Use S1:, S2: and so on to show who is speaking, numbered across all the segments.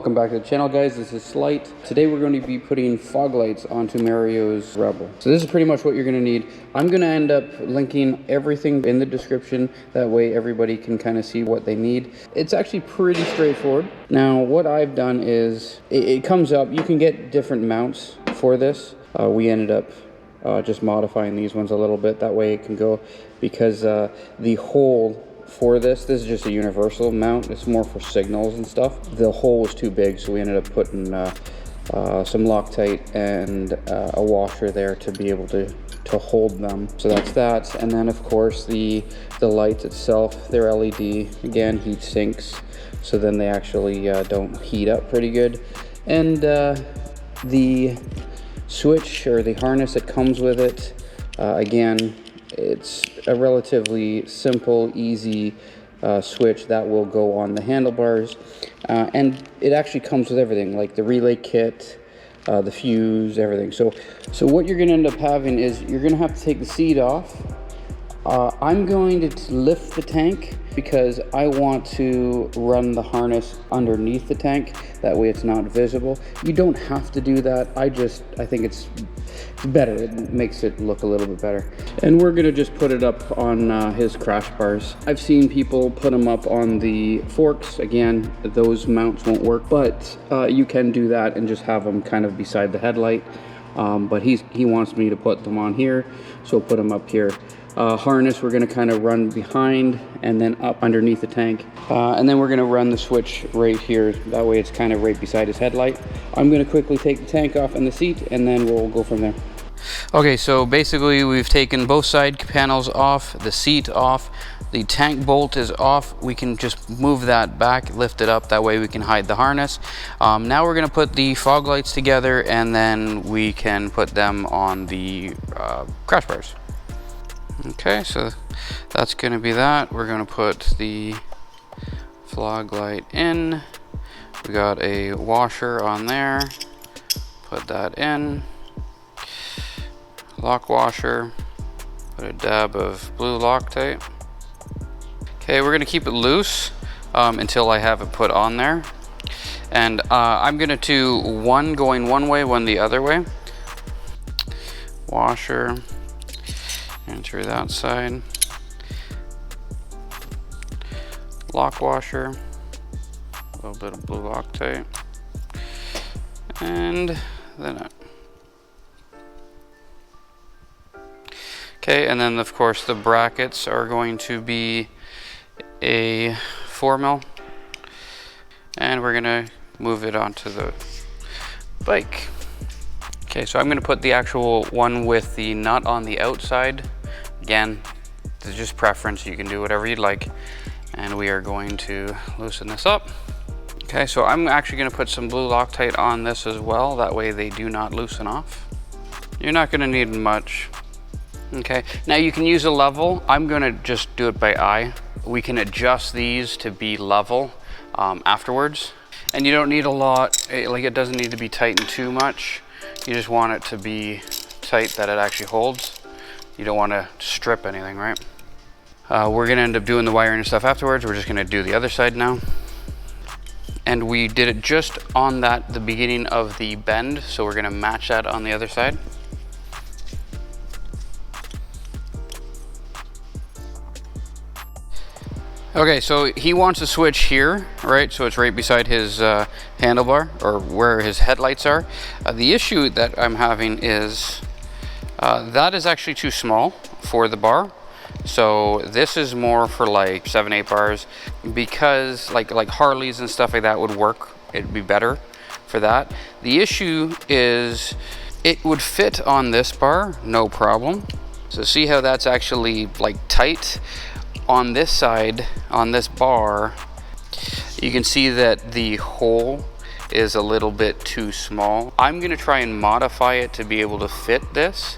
S1: Welcome back to the channel, guys. This is Slight. Today we're going to be putting fog lights onto Mario's Rebel. So this is pretty much what you're going to need. I'm going to end up linking everything in the description. That way everybody can kind of see what they need. It's actually pretty straightforward. Now what I've done is, it comes up, you can get different mounts for this. We ended up just modifying these ones a little bit. That way it can go, because the hole for this is just a universal mount. It's more for signals and stuff. The hole was too big, so we ended up putting some Loctite and a washer there to be able to hold them. So that's that. And then of course the lights itself, they're LED, again heat sinks, so then they actually don't heat up pretty good. And the switch or the harness that comes with it, again, it's a relatively simple, easy switch that will go on the handlebars, and it actually comes with everything, like the relay kit, the fuse, everything. So what you're going to end up having is you're going to have to take the seat off. I'm going to lift the tank because I want to run the harness underneath the tank. That way it's not visible. You don't have to do that. I think it's better. It makes it look a little bit better. And we're gonna just put it up on his crash bars. I've seen people put them up on the forks. Again, those mounts won't work, but you can do that and just have them kind of beside the headlight. But he wants me to put them on here, so we'll put them up here. Harness we're going to kind of run behind and then up underneath the tank, and then we're going to run the switch right here. That way it's kind of right beside his headlight. I'm going to quickly take the tank off and the seat, and then we'll go from there. Okay, so basically we've taken both side panels off, the seat off, the tank bolt is off. We can just move that back, lift it up, that way we can hide the harness. Now we're going to put the fog lights together, and then we can put them on the crash bars. Okay, so that's going to be that. We're going to put the fog light in. We got a washer on there. Put that in. Lock washer. Put a dab of blue Loctite. Okay, we're going to keep it loose until I have it put on there. And I'm going to do one going one way, one the other way. Washer. Enter that side. Lock washer. A little bit of blue Loctite. And the nut. Okay, and then of course the brackets are going to be a 4mm. And we're gonna move it onto the bike. Okay, so I'm going to put the actual one with the nut on the outside. Again, it's just preference. You can do whatever you'd like. And we are going to loosen this up. Okay, so I'm actually going to put some blue Loctite on this as well. That way they do not loosen off. You're not going to need much. Okay, now you can use a level. I'm going to just do it by eye. We can adjust these to be level afterwards. And you don't need a lot, like it doesn't need to be tightened too much. You just want it to be tight that it actually holds. You don't want to strip anything, right? We're going to end up doing the wiring and stuff afterwards. We're just going to do the other side now. And we did it just on the beginning of the bend, so we're going to match that on the other side. Okay, so he wants a switch here, right? So it's right beside his handlebar, or where his headlights are. The issue that I'm having is that is actually too small for the bar. So this is more for like 7-8 bars, because like Harleys and stuff like that would work. It'd be better for that. The issue is it would fit on this bar, no problem. So see how that's actually like tight? On this side, on this bar, you can see that the hole is a little bit too small. I'm going to try and modify it to be able to fit this.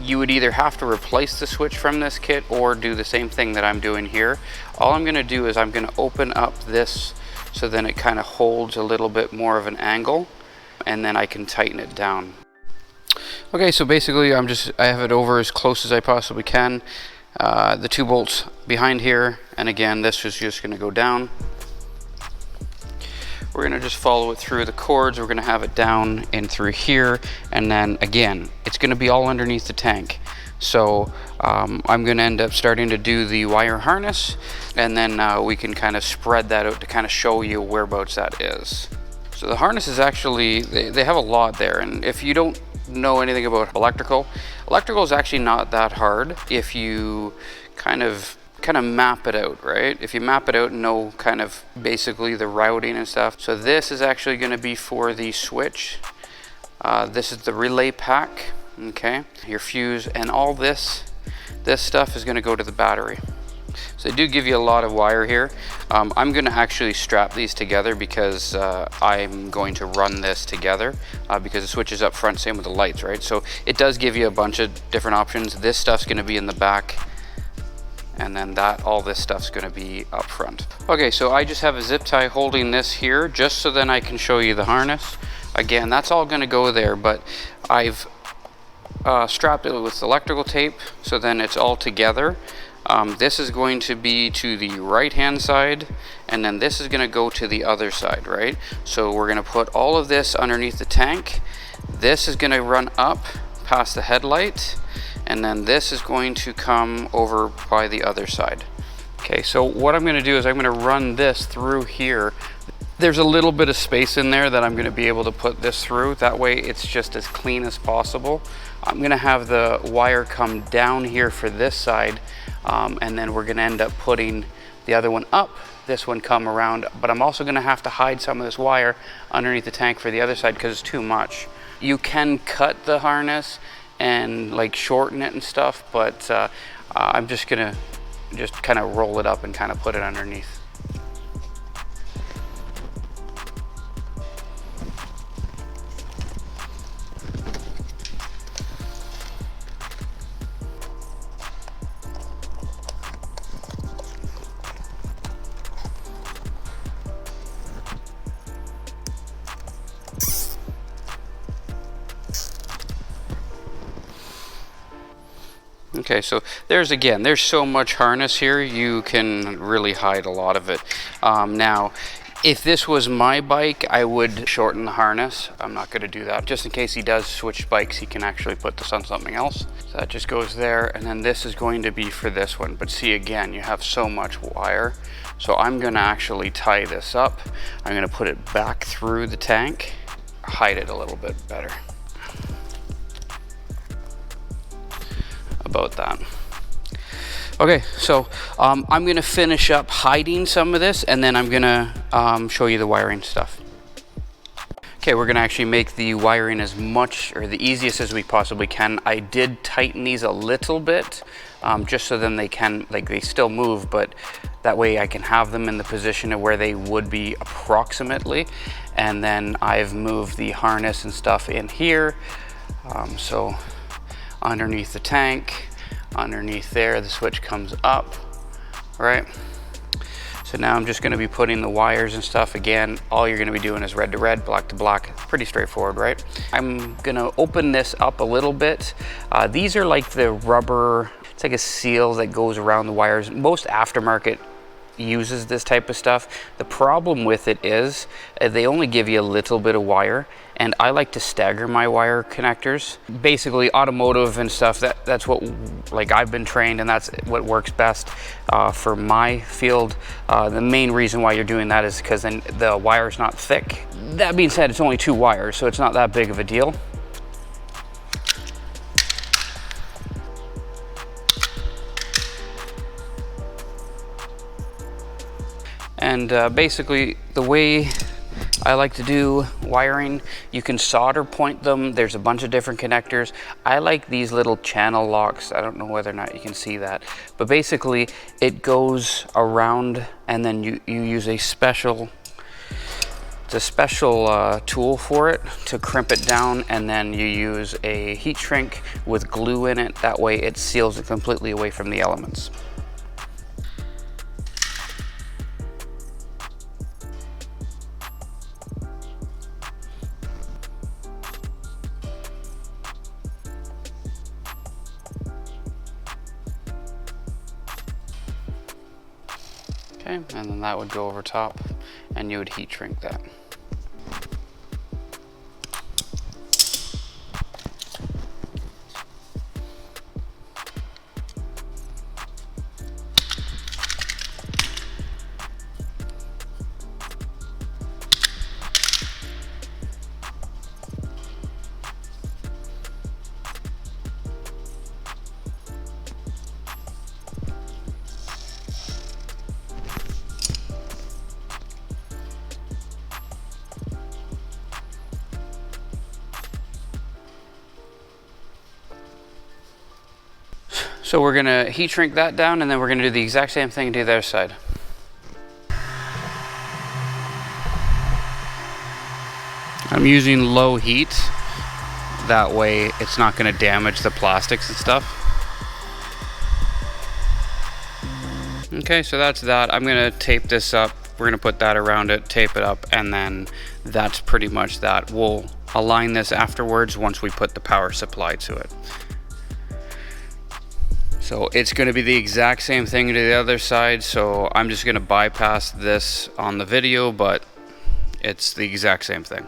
S1: You would either have to replace the switch from this kit or do the same thing that I'm doing here. All I'm going to do is I'm going to open up this so then it kind of holds a little bit more of an angle, and then I can tighten it down. Okay, so basically I have it over as close as I possibly can. The 2 bolts behind here, and again this is just going to go down. we're gonna just follow it through the cords. We're gonna have it down and through here, and then again, it's gonna be all underneath the tank. So I'm gonna end up starting to do the wire harness, and then we can kind of spread that out to kind of show you whereabouts that is. So the harness is actually, they have a lot there, and if you don't know anything about electrical is actually not that hard if you kind of map it out, right? If you map it out and know kind of basically the routing and stuff. So this is actually going to be for the switch. This is the relay pack, okay? Your fuse, and all this stuff is going to go to the battery. So they do give you a lot of wire here. I'm going to actually strap these together because I'm going to run this together because the switch is up front, same with the lights, right? So it does give you a bunch of different options. This stuff's going to be in the back, and then all this stuff's going to be up front. Okay, so I just have a zip tie holding this here just so then I can show you the harness. Again, that's all going to go there, but I've strapped it with electrical tape so then it's all together. This is going to be to the right hand side, and then this is going to go to the other side, right? So we're going to put all of this underneath the tank. This is going to run up past the headlight, and then this is going to come over by the other side. Okay, so what I'm going to do is I'm going to run this through here. There's a little bit of space in there that I'm going to be able to put this through. That way it's just as clean as possible. I'm going to have the wire come down here for this side, and then we're going to end up putting the other one up, this one come around, but I'm also going to have to hide some of this wire underneath the tank for the other side because it's too much. You can cut the harness and like shorten it and stuff, but I'm just going to kind of roll it up and kind of put it underneath. Okay, so there's so much harness here, you can really hide a lot of it. Now, if this was my bike, I would shorten the harness. I'm not going to do that. Just in case he does switch bikes, he can actually put this on something else. So that just goes there, and then this is going to be for this one. But see, again, you have so much wire. So I'm going to actually tie this up. I'm going to put it back through the tank, hide it a little bit better. About that. Okay, so I'm going to finish up hiding some of this, and then I'm going to show you the wiring stuff. Okay, we're going to actually make the wiring as much or the easiest as we possibly can. I did tighten these a little bit just so then they can, like, they still move, but that way I can have them in the position of where they would be approximately. And then I've moved the harness and stuff in here. So underneath the tank, underneath there, the switch comes up, right? So now I'm just going to be putting the wires and stuff. Again, all you're going to be doing is red to red, black to black. Pretty straightforward, right? I'm going to open this up a little bit. These are like the rubber, it's like a seal that goes around the wires. Most aftermarket uses this type of stuff. The problem with it is they only give you a little bit of wire, and I like to stagger my wire connectors. Basically automotive and stuff, that's what, like, I've been trained, and that's what works best for my field. The main reason why you're doing that is because then the wire's not thick. That being said, it's only 2 wires, so it's not that big of a deal. And basically the way I like to do wiring, you can solder point them. There's a bunch of different connectors. I like these little channel locks. I don't know whether or not you can see that, but basically it goes around, and then you use a special, it's a special tool for it to crimp it down, and then you use a heat shrink with glue in it. That way it seals it completely away from the elements. Okay, and then that would go over top, and you would heat shrink that. So we're gonna heat shrink that down, and then we're gonna do the exact same thing to the other side. I'm using low heat. That way it's not gonna damage the plastics and stuff. Okay, so that's that. I'm gonna tape this up. We're gonna put that around it, tape it up, and then that's pretty much that. We'll align this afterwards once we put the power supply to it. So it's gonna be the exact same thing to the other side, so I'm just gonna bypass this on the video, but it's the exact same thing.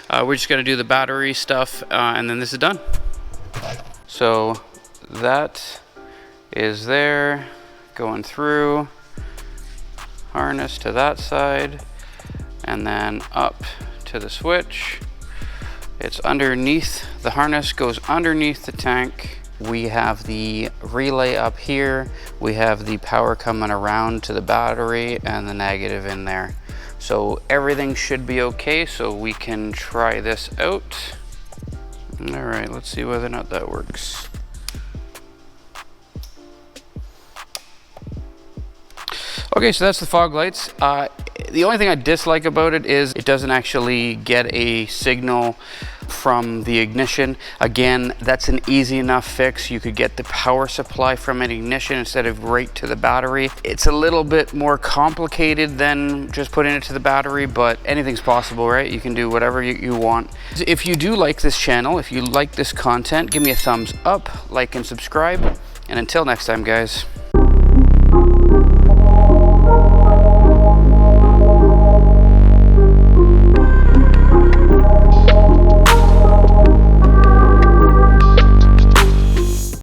S1: We're just gonna do the battery stuff, and then this is done. So that is there, going through, harness to that side, and then up to the switch. It's underneath, the harness goes underneath the tank. We have the relay up here. We have the power coming around to the battery and the negative in there. So everything should be okay, so we can try this out. All right, let's see whether or not that works. Okay, so that's the fog lights. The only thing I dislike about it is it doesn't actually get a signal from the ignition. Again, that's an easy enough fix. You could get the power supply from an ignition instead of right to the battery. It's a little bit more complicated than just putting it to the battery, but anything's possible, right? You can do whatever you want. If you do like this channel, if you like this content, give me a thumbs up, like and subscribe. And until next time, guys.